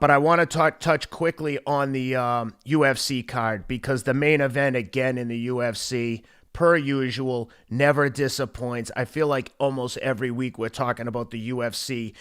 But I want to touch quickly on the UFC card because the main event again in the UFC, per usual, never disappoints. I feel like almost every week we're talking about the UFC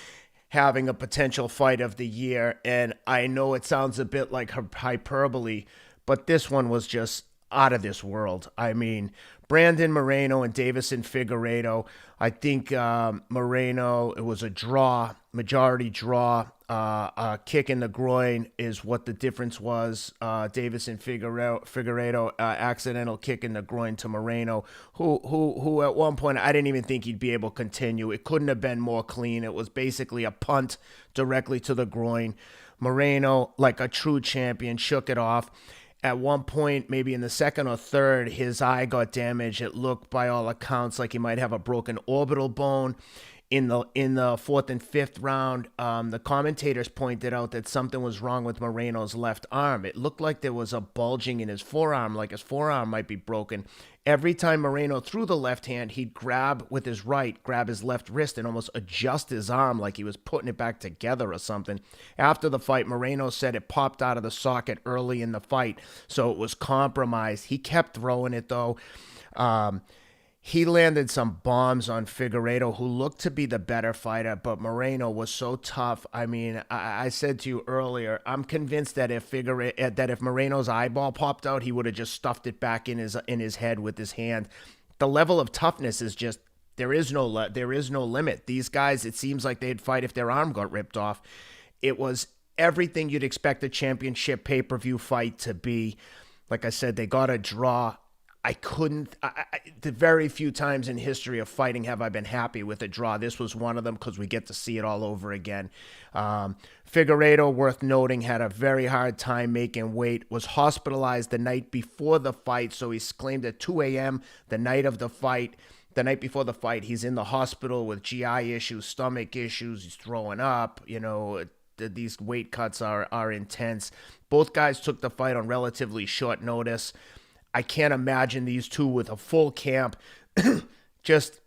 having a potential fight of the year. And I know it sounds a bit like hyperbole, but this one was just out of this world. I mean, Brandon Moreno and Davison Figueiredo. I think Moreno, it was a draw, majority draw. A kick in the groin is what the difference was. Davison Figueiredo, accidental kick in the groin to Moreno, who at one point I didn't even think he'd be able to continue. It couldn't have been more clean. It was basically a punt directly to the groin. Moreno, like a true champion, shook it off. At one point, maybe in the second or third, his eye got damaged. It looked, by all accounts, like he might have a broken orbital bone. In the fourth and fifth round, the commentators pointed out that something was wrong with Moreno's left arm. It looked like there was a bulging in his forearm, like his forearm might be broken. Every time Moreno threw the left hand, he'd grab with his right, grab his left wrist, and almost adjust his arm like he was putting it back together or something. After the fight, Moreno said it popped out of the socket early in the fight, so it was compromised. He kept throwing it, though. He landed some bombs on Figueiredo, who looked to be the better fighter, but Moreno was so tough. I mean, I said to you earlier, I'm convinced that if Moreno's eyeball popped out, he would have just stuffed it back in his head with his hand. The level of toughness is just there is no limit. These guys, it seems like they'd fight if their arm got ripped off. It was everything you'd expect a championship pay-per-view fight to be. Like I said, they got a draw. The very few times in history of fighting have I been happy with a draw. This was one of them because we get to see it all over again. Figueiredo, worth noting, had a very hard time making weight, was hospitalized the night before the fight, so he's claimed at 2 a.m. the night of the fight. The night before the fight, he's in the hospital with GI issues, stomach issues, he's throwing up, these weight cuts are intense. Both guys took the fight on relatively short notice. I can't imagine these two with a full camp. Just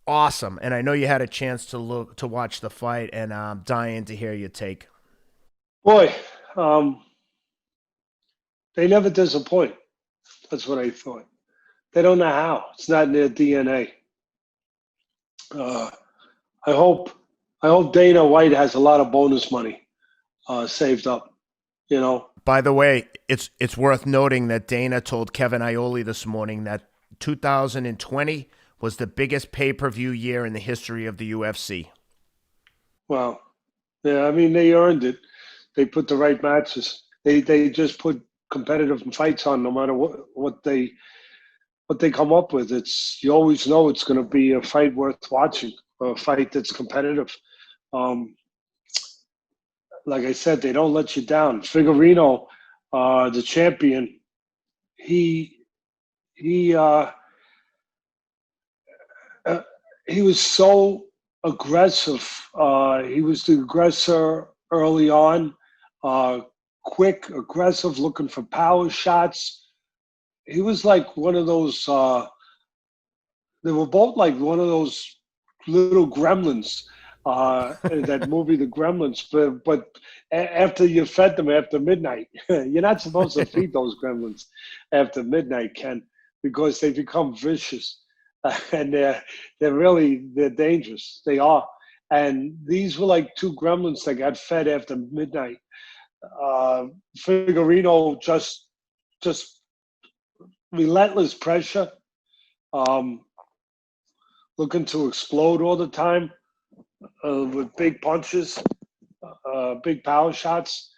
awesome. And I know you had a chance to watch the fight, and I'm dying to hear your take. Boy, um, they never disappoint. That's what I thought. They don't know how. It's not in their DNA. Uh, I hope Dana White has a lot of bonus money saved up. You know, By the way, it's worth noting that Dana told Kevin Iole this morning that 2020 was the biggest pay-per-view year in the history of the UFC. well, yeah. I mean, they earned it. They put the right matches. They just put competitive fights on, no matter what they come up with. It's you always know it's going to be a fight worth watching, a fight that's competitive. Um, like I said, they don't let you down. Figurino, the champion, he he uh, uh, he was so aggressive. He was the aggressor early on, uh, quick, aggressive, looking for power shots. He was like one of those. They were both like one of those little gremlins. In that movie, The Gremlins. But after you fed them after midnight, you're not supposed to feed those gremlins after midnight, Ken, because they become vicious, and they're dangerous. They are, and these were like two gremlins that got fed after midnight. Figurino just relentless pressure, um, looking to explode all the time with big punches, big power shots,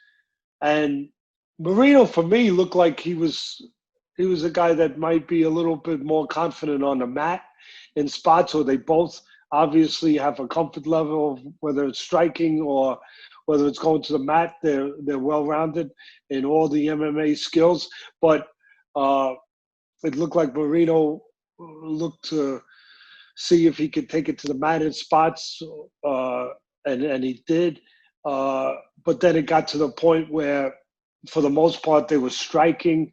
and Marino for me looked like he was a guy that might be a little bit more confident on the mat in spots where they both obviously have a comfort level of whether it's striking or whether it's going to the mat. They're well rounded in all the MMA skills, but uh, it looked like Marino looked to see if he could take it to the mat in spots, and he did. But then it got to the point where, for the most part, they were striking,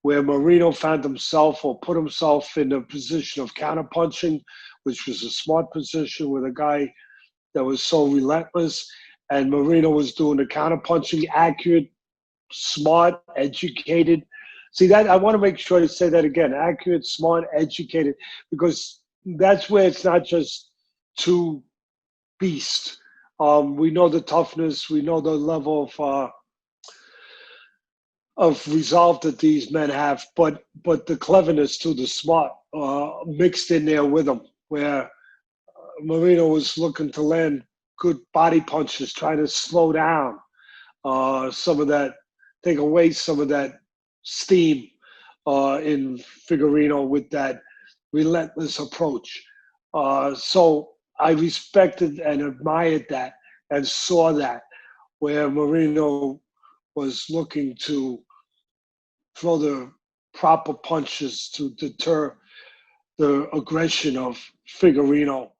where Marino found himself or put himself in a position of counterpunching, which was a smart position with a guy that was so relentless. and Moreno was doing the counterpunching, accurate, smart, educated. See that I want to make sure I say that again: accurate, smart, educated, because that's where it's not just two beasts. We know the toughness, we know the level of resolve that these men have, but the cleverness too, the smart mixed in there with them, where Moreno was looking to land good body punches, trying to slow down some of that, take away some of that steam in Figueiredo with that relentless approach. So I respected and admired that and saw that, where Moreno was looking to throw the proper punches to deter the aggression of Figueiredo.